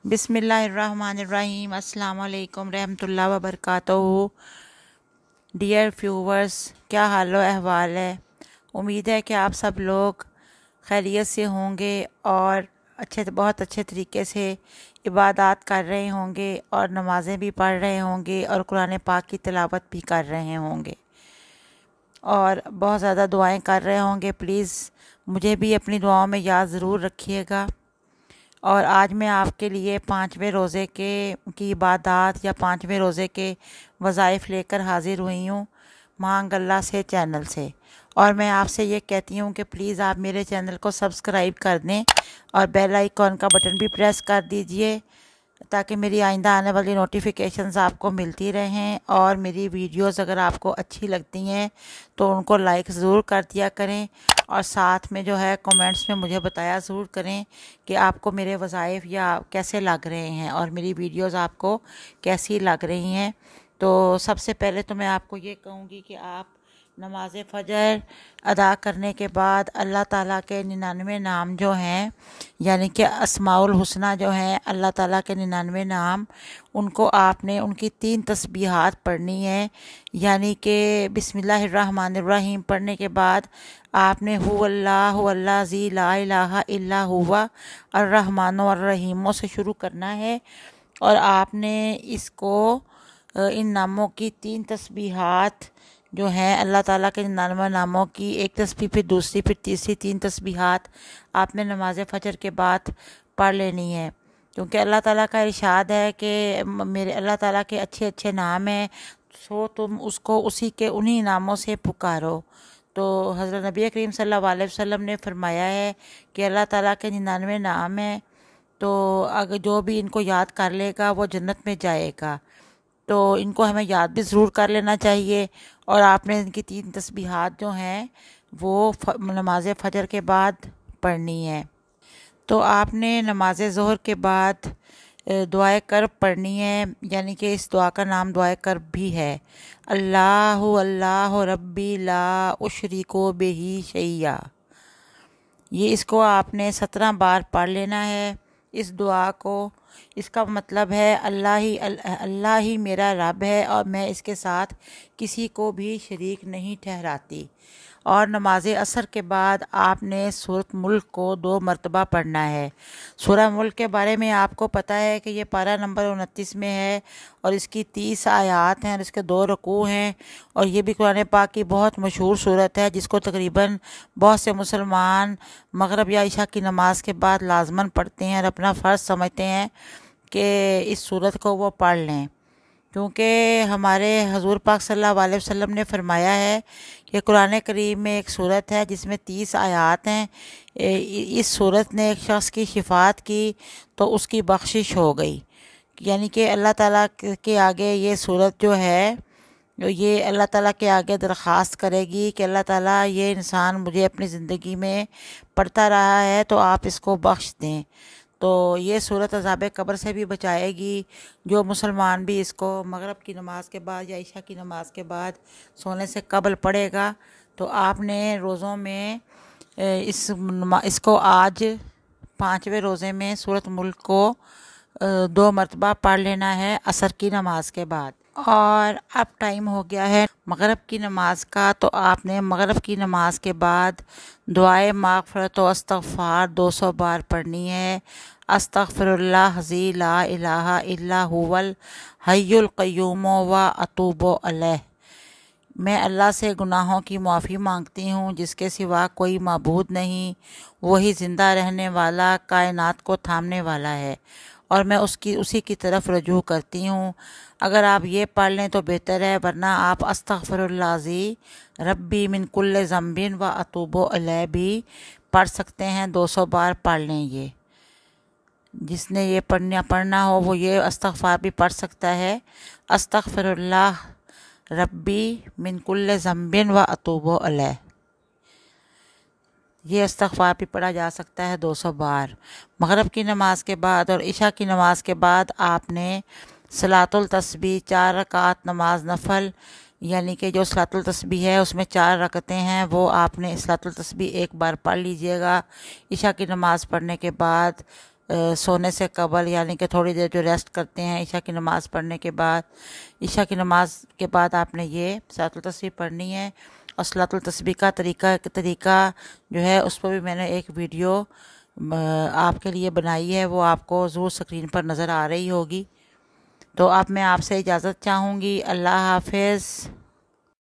बिस्मिल्लाहिर्रहमानिर्रहीम। अस्सलाम वालेकुम रहमतुल्लाह व बरकातहू। डियर व्यूवर्स, क्या हाल व अहवाल है। उम्मीद है कि आप सब लोग खैरियत से होंगे और बहुत अच्छे तरीके से इबादत कर रहे होंगे और नमाज़ें भी पढ़ रहे होंगे और कुरान पाक की तिलावत भी कर रहे होंगे और बहुत ज़्यादा दुआएं कर रहे होंगे। प्लीज़ मुझे भी अपनी दुआओं में याद ज़रूर रखिएगा। और आज मैं आपके लिए 5वें रोज़े की इबादत या 5वें रोज़े के वज़ाइफ लेकर हाज़िर हुई हूँ मांग अल्लाह से चैनल से। और मैं आपसे ये कहती हूँ कि प्लीज़ आप मेरे चैनल को सब्सक्राइब कर दें और बेल आइकॉन का बटन भी प्रेस कर दीजिए ताकि मेरी आइंदा आने वाली नोटिफिकेशंस आपको मिलती रहें। और मेरी वीडियोस अगर आपको अच्छी लगती हैं तो उनको लाइक ज़रूर कर दिया करें और साथ में जो है कमेंट्स में मुझे बताया ज़रूर करें कि आपको मेरे वज़ाइफ या कैसे लग रहे हैं और मेरी वीडियोस आपको कैसी लग रही हैं। तो सबसे पहले तो मैं आपको ये कहूँगी कि आप नमाज फ़जर अदा करने के बाद अल्लाह ताला के 99 नाम जो हैं यानी कि अस्माउल हुस्ना जो हैं अल्लाह ताला के 99 नाम, उनको आपने उनकी 3 तस्बीहात पढ़नी है। यानी कि बिस्मिल्लाहिर्रहमानिर्रहीम पढ़ने के बाद आपने हुवल्लाहु ज़ी ला इलाहा इल्ला हुवा अर्रहमानु अर्रहीमों से शुरू करना है। और आपने इसको इन नामों की 3 तस्बीहात जो हैं अल्लाह ताला के 99 नामों की, एक तस्बीह फिर दूसरी फिर तीसरी 3 तस्बीहात आपने नमाज फ़जर के बाद पढ़ लेनी है। क्योंकि अल्लाह ताला का इरशाद है कि मेरे अल्लाह ताला के अच्छे अच्छे नाम हैं, सो तुम उसको उसी के उन्हीं नामों से पुकारो। तो हज़रत नबी करीम सल्लल्लाहु अलैहि वसल्लम ने फरमाया है कि अल्लाह ताला के 99 नाम हैं, तो अगर जो भी इनको याद कर लेगा वो जन्नत में जाएगा। तो इनको हमें याद भी ज़रूर कर लेना चाहिए। और आपने इनकी 3 तस्बीहात जो हैं वो नमाज फ़जर के बाद पढ़नी है। तो आपने नमाज ज़ोहर के बाद दुआए करब पढ़नी है। यानी कि इस दुआ का नाम दुआए करब भी है। अल्लाहु अल्लाह रब्बी ला उशरिको बिही शैया। ये इसको आपने 17 बार पढ़ लेना है इस दुआ को। इसका मतलब है अल्लाह ही मेरा रब है और मैं इसके साथ किसी को भी शरीक नहीं ठहराती। और नमाज असर के बाद आपने सूरत मुल्क को 2 मरतबा पढ़ना है। सूरह मुल्क के बारे में आपको पता है कि ये पारा नंबर 29 में है और इसकी 30 आयात हैं और इसके 2 रुकू हैं। और ये भी कुरान पाक की बहुत मशहूर सूरत है जिसको तकरीबन बहुत से मुसलमान मगरिब या इशा की नमाज के बाद लाजमन पढ़ते हैं और अपना फ़र्ज़ समझते हैं कि इस सूरत को वो पढ़ लें। क्योंकि हमारे हजूर पाक सल्लल्लाहु अलैहि वसल्लम ने फरमाया है कि कुरान करीम में एक सूरत है जिसमें 30 आयात हैं। इस सूरत ने एक शख्स की शिफात की तो उसकी बख्शिश हो गई। यानी कि अल्लाह ताला के आगे ये सूरत जो है ये अल्लाह ताला के आगे दरख्वास्त करेगी कि अल्लाह ताला ये इंसान मुझे अपनी ज़िंदगी में पढ़ता रहा है तो आप इसको बख्श दें। तो ये सूरत अज़ाब कब्र से भी बचाएगी। जो मुसलमान भी इसको मगरिब की नमाज के बाद या इशा की नमाज के बाद सोने से कबल पढ़ेगा तो आपने रोज़ों में इसको आज 5वें रोज़े में सूरत मुल्क को 2 मरतबा पढ़ लेना है असर की नमाज के बाद। और अब टाइम हो गया है मगरिब की नमाज का, तो आपने मगरिब की नमाज के बाद दुआए माग़फ़िरत व इस्तग़फ़ार 200 बार पढ़नी है। अस्तग़फ़िरुल्लाह ज़ी ला इलाहा इल्ला हुवल हय्युल क़य्यूम व अतूबु अलैह। मैं अल्लाह से गुनाहों की माफ़ी मांगती हूँ जिसके सिवा कोई माबूद नहीं, वही ज़िंदा रहने वाला कायनात को थामने वाला है और मैं उसी की तरफ रजू करती हूँ। अगर आप ये पढ़ लें तो बेहतर है, वरना आप अस्तग़फ़िरुल्लाज़ी रब्बी मिन कुल्ले ज़म्बिन व अतूबु अलैह भी पढ़ सकते हैं। 200 बार पढ़ लें। ये जिसने ये पढ़ना हो वो ये इस्तग़फ़ार भी पढ़ सकता है। अस्तग़फ़िरुल्लाह रब्बी मिन कुल्ले ज़म्बिन व अतूबु अलैह। ये इस्तग़फ़ार भी पढ़ा जा सकता है 200 बार। मगरिब की नमाज के बाद और इशा की नमाज के बाद आपने सलातुल तस्बीह 4 रकात नमाज नफल, यानी कि जो सलातुल तस्बीह है उसमें 4 रकतें हैं, वो आपने सलातुल तस्बीह 1 बार पढ़ लीजिएगा। इशा की नमाज़ पढ़ने के बाद سونے سے قبل، یعنی کہ تھوڑی دیر جو ریسٹ کرتے ہیں عشاء کی نماز پڑھنے کے بعد، عشاء کی نماز کے بعد آپ نے یہ صلاۃ التسبیح پڑھنی ہے۔ اور صلاۃ التسبیح کا طریقہ جو ہے اس پر بھی میں نے ایک ویڈیو آپ کے لیے بنائی ہے، وہ آپ کو ضرور اسکرین پر نظر آ رہی ہوگی۔ تو اب میں آپ سے اجازت چاہوں گی۔ اللہ حافظ۔